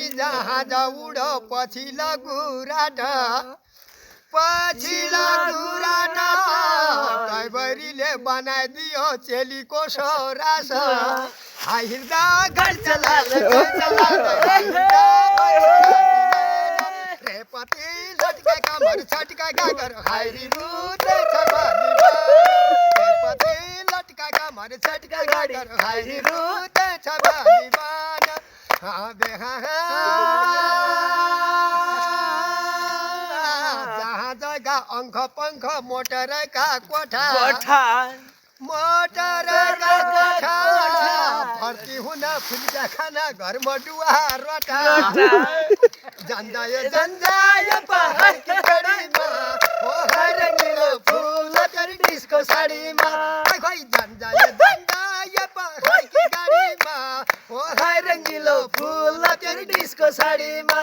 हवाई जहाज उडो पछिल्लो गुराटा कैबरीले बनाइदियो चेलीको सरास हिँड्दा घर चला रेपति लटका कमर छटका गागर हाइरी रुँदै छ बालीमा रेपति लटका कमर छटका गागर हाइरी रुँदै छ बालीमा जहाँ जग्गा अङ्ख पङ्ख मोटरका कोठा मोटरका कोठा भर्ती हुन फुल्का खाना घरमा डुवा रोटा जन्जाय पहाडकी गढीमा हो रङ्गिलो फुल तेरी डिस्को साडीमा खोइ जन्जाय पहाडकी गढीमा हो रङ्गिलो फुल तेरी डिस्को साडीमा